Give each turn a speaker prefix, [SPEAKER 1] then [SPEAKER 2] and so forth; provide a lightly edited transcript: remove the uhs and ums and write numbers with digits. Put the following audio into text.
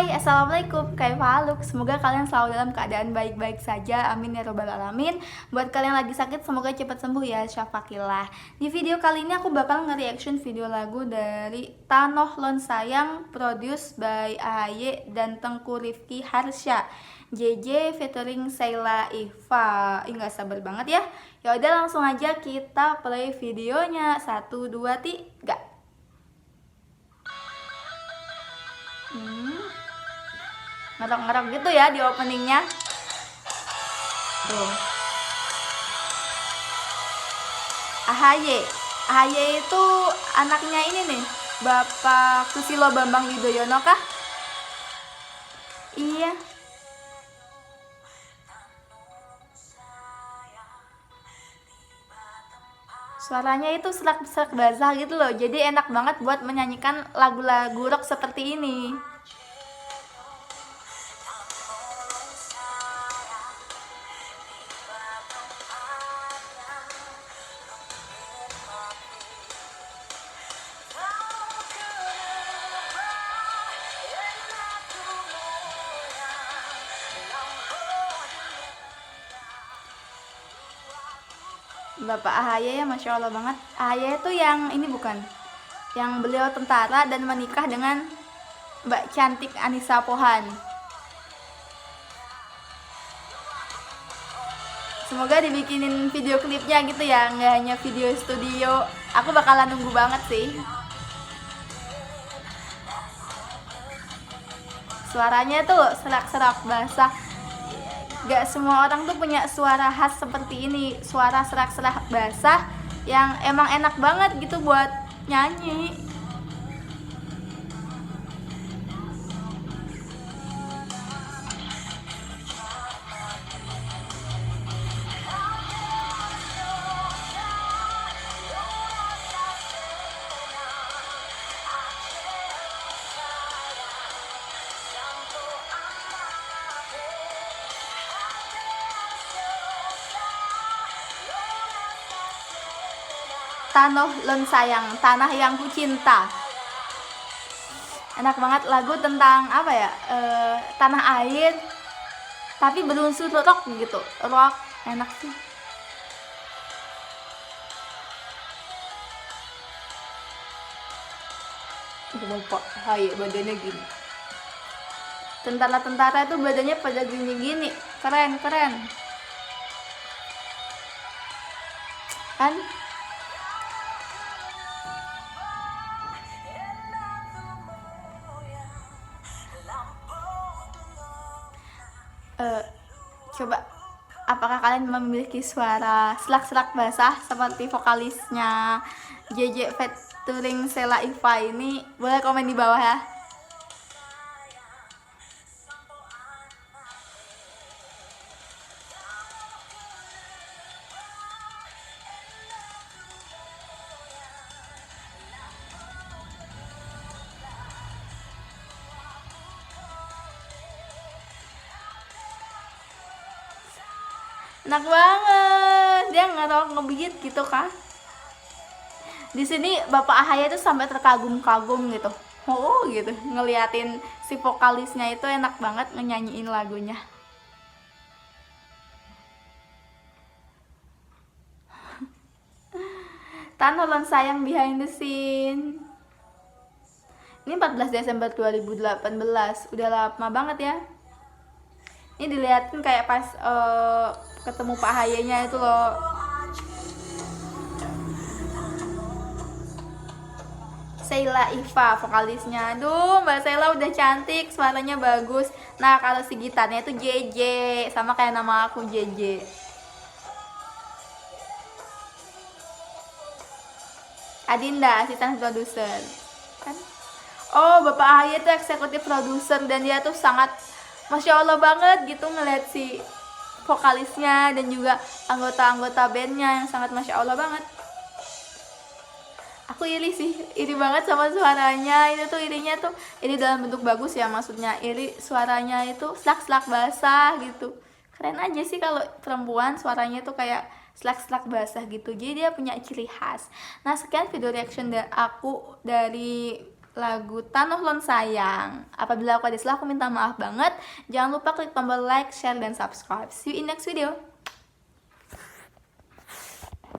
[SPEAKER 1] Hai, Assalamualaikum, Kaifa haluk. Semoga kalian selalu dalam keadaan baik-baik saja, amin ya robbal alamin. Buat kalian yang lagi sakit, semoga cepat sembuh ya, syafaqillah. Di video kali ini aku bakal nge-reaction video lagu dari Tanoh Lon Sayang, produced by AHY dan Tengku Rifki Harsha, JJ featuring Sheila Iva. Ih, gak sabar banget ya. Ya udah, langsung aja kita play videonya. 1, 2, 3. Ngerok-ngerok gitu ya di openingnya. Tuh. AHY. AHY itu anaknya ini nih, Bapak Susilo Bambang Yudhoyono kah? Iya. Suaranya itu serak-serak basah gitu loh. Jadi enak banget buat menyanyikan lagu-lagu rock seperti ini. Bapak AHY ya, Masya Allah banget. AHY itu yang ini bukan? Yang beliau tentara dan menikah dengan Mbak cantik Anissa Pohan. Semoga dibikinin video klipnya gitu ya, nggak hanya video studio. Aku bakalan nunggu banget sih. Suaranya tuh serak-serak basah. Gak semua orang tuh punya suara khas seperti ini, suara serak-serak basah yang emang enak banget gitu buat nyanyi. Tanoh Lon Sayang, tanah yang ku cinta. Enak banget, lagu tentang apa ya, tanah air tapi berunsur rock gitu, rock enak sih. Bapak hai badannya gini, tentara-tentara itu badannya pada gini-gini, keren kan. Coba, apakah kalian memiliki suara selak-selak basah seperti vokalisnya JJ featuring Sheila Iva ini? Boleh komen di bawah ya. Enak banget, dia ngebeat gitu kan. Di sini Bapak AHY itu sampai terkagum-kagum gitu. Oh gitu, ngeliatin si vokalisnya itu enak banget nyanyiin lagunya. Tanoh Lon Sayang behind the scene. Ini 14 Desember 2018, udah lama banget ya. Ini dilihatin kayak pas ketemu Pak AHY-nya itu loh. Sheila Iva vokalisnya. Aduh, Mbak Sheila udah cantik, suaranya bagus. Nah, kalau si gitarnya itu JJ, sama kayak nama aku JJ. Adinda, asisten produser. Kan? Oh, Bapak AHY itu eksekutif produser dan dia tuh sangat Masya Allah banget gitu ngeliat si vokalisnya dan juga anggota-anggota bandnya yang sangat Masya Allah banget. Aku iri sih, iri banget sama suaranya. Itu tuh irinya tuh, iri dalam bentuk bagus ya, maksudnya iri suaranya itu selak-selak basah gitu. Keren aja sih kalau perempuan suaranya tuh kayak selak-selak basah gitu. Jadi dia punya ciri khas. Nah, sekian video reaction dari aku dari lagu Tanuh Lon Sayang. Apabila aku ada salah, aku minta maaf banget. Jangan lupa klik tombol like, share, dan subscribe. See you in next video.